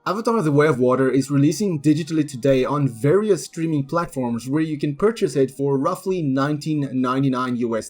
Avatar: The Way of Water is releasing digitally today on various streaming platforms where you can purchase it for roughly $19.99 US,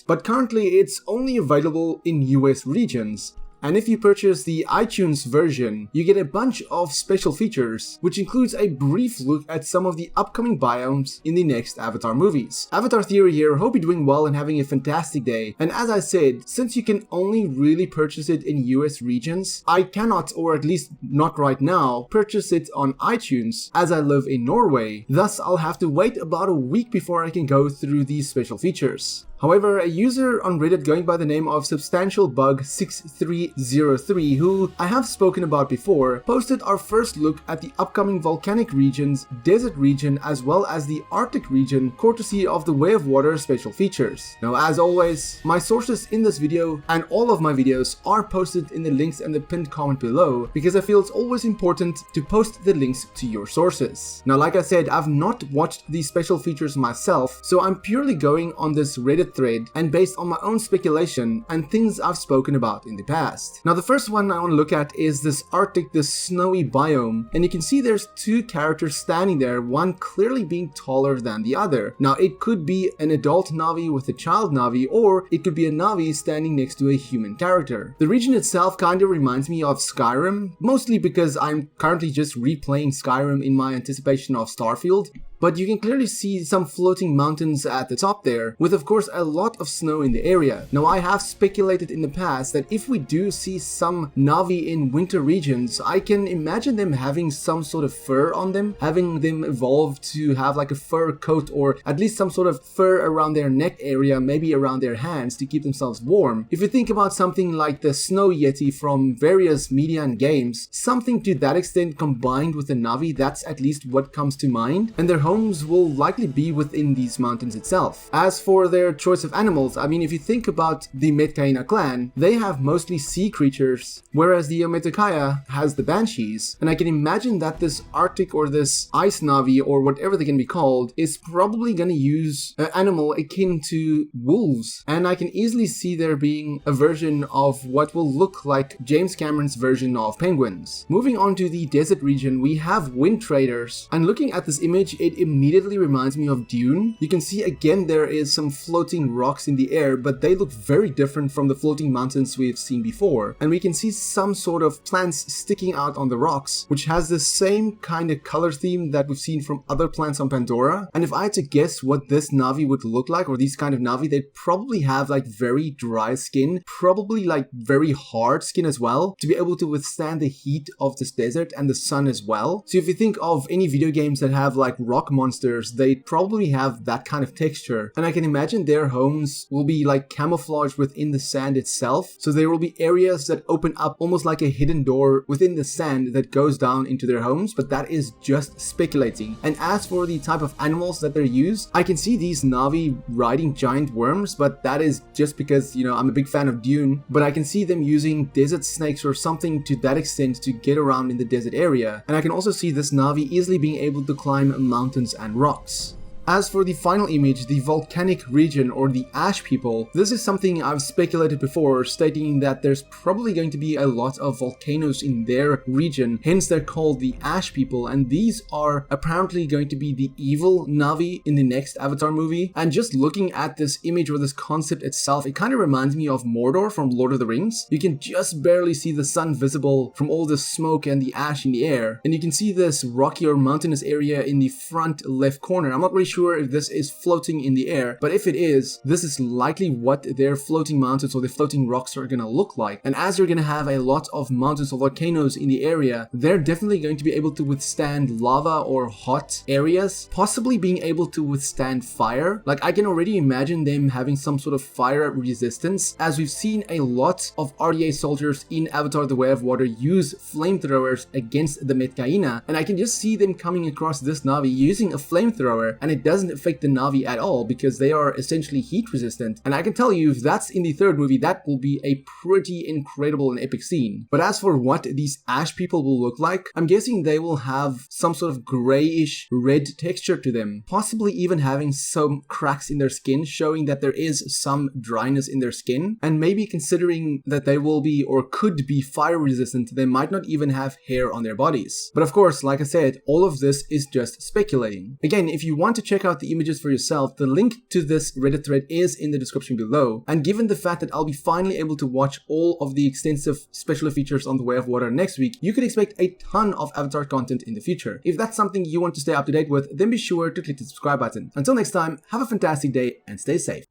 but currently it's only available in US regions. And if you purchase the iTunes version, you get a bunch of special features, which includes a brief look at some of the upcoming biomes in the next Avatar movies. Avatar Theory here, hope you're doing well and having a fantastic day. And as I said, since you can only really purchase it in US regions, I cannot, or at least not right now, purchase it on iTunes as I live in Norway. Thus, I'll have to wait about a week before I can go through these special features. However, a user on Reddit going by the name of SubstantialBug6303, who I have spoken about before, posted our first look at the upcoming volcanic regions, desert region, as well as the Arctic region, courtesy of the Way of Water special features. Now, as always, my sources in this video and all of my videos are posted in the links and the pinned comment below, because I feel it's always important to post the links to your sources. Now, like I said, I've not watched these special features myself, so I'm purely going on this Reddit thread and based on my own speculation and things I've spoken about in the past. Now, the first one I want to look at is this Arctic, this snowy biome, and you can see there's two characters standing there, one clearly being taller than the other. Now, it could be an adult Na'vi with a child Na'vi, or it could be a Na'vi standing next to a human character. The region itself kind of reminds me of Skyrim, mostly because I'm currently just replaying Skyrim in my anticipation of Starfield. But you can clearly see some floating mountains at the top there, with of course a lot of snow in the area. Now, I have speculated in the past that if we do see some Na'vi in winter regions, I can imagine them having some sort of fur on them, having them evolve to have like a fur coat or at least some sort of fur around their neck area, maybe around their hands to keep themselves warm. If you think about something like the Snow Yeti from various media and games, something to that extent combined with the Na'vi, that's at least what comes to mind, and their homes will likely be within these mountains itself. As for their choice of animals, I mean, if you think about the Metkayina clan, they have mostly sea creatures, whereas the Metkayina has the banshees, and I can imagine that this Arctic or this ice Na'vi or whatever they can be called is probably going to use an animal akin to wolves, and I can easily see there being a version of what will look like James Cameron's version of penguins. Moving on to the desert region, we have wind traders, and looking at this image, it immediately reminds me of Dune. You can see again there is some floating rocks in the air, but they look very different from the floating mountains we've seen before. And we can see some sort of plants sticking out on the rocks, which has the same kind of color theme that we've seen from other plants on Pandora. And if I had to guess what this Na'vi would look like, or these kind of Na'vi, they'd probably have like very dry skin, probably like very hard skin as well, to be able to withstand the heat of this desert and the sun as well. So if you think of any video games that have like rock monsters, they probably have that kind of texture, and I can imagine their homes will be like camouflaged within the sand itself, so there will be areas that open up almost like a hidden door within the sand that goes down into their homes, but that is just speculating. And as for the type of animals that they're used, I can see these Na'vi riding giant worms, but that is just because, you know, I'm a big fan of Dune, but I can see them using desert snakes or something to that extent to get around in the desert area, and I can also see this Na'vi easily being able to climb mountains and rocks. As for the final image, the volcanic region or the ash people, this is something I've speculated before, stating that there's probably going to be a lot of volcanoes in their region, hence they're called the ash people, and these are apparently going to be the evil Na'vi in the next Avatar movie. And just looking at this image or this concept itself, it kind of reminds me of Mordor from Lord of the Rings. You can just barely see the sun visible from all the smoke and the ash in the air, and you can see this rocky or mountainous area in the front left corner. I'm not really sure if this is floating in the air, but if it is, this is likely what their floating mountains or the floating rocks are gonna look like. And as you're gonna have a lot of mountains or volcanoes in the area, they're definitely going to be able to withstand lava or hot areas, possibly being able to withstand fire. Like, I can already imagine them having some sort of fire resistance, as we've seen a lot of RDA soldiers in Avatar: The Way of Water use flamethrowers against the Metkayina, and I can just see them coming across this Na'vi using a flamethrower, and it it doesn't affect the Na'vi at all because they are essentially heat resistant. And I can tell you, if that's in the third movie, that will be a pretty incredible and epic scene. But as for what these ash people will look like, I'm guessing they will have some sort of grayish red texture to them, possibly even having some cracks in their skin, showing that there is some dryness in their skin. And maybe considering that they will be or could be fire resistant, they might not even have hair on their bodies. But of course, like I said, all of this is just speculating. Again, if you want to check out the images for yourself, the link to this Reddit thread is in the description below. And given the fact that I'll be finally able to watch all of the extensive special features on the Way of Water next week, you could expect a ton of Avatar content in the future. If that's something you want to stay up to date with, then be sure to click the subscribe button. Until next time, have a fantastic day and stay safe.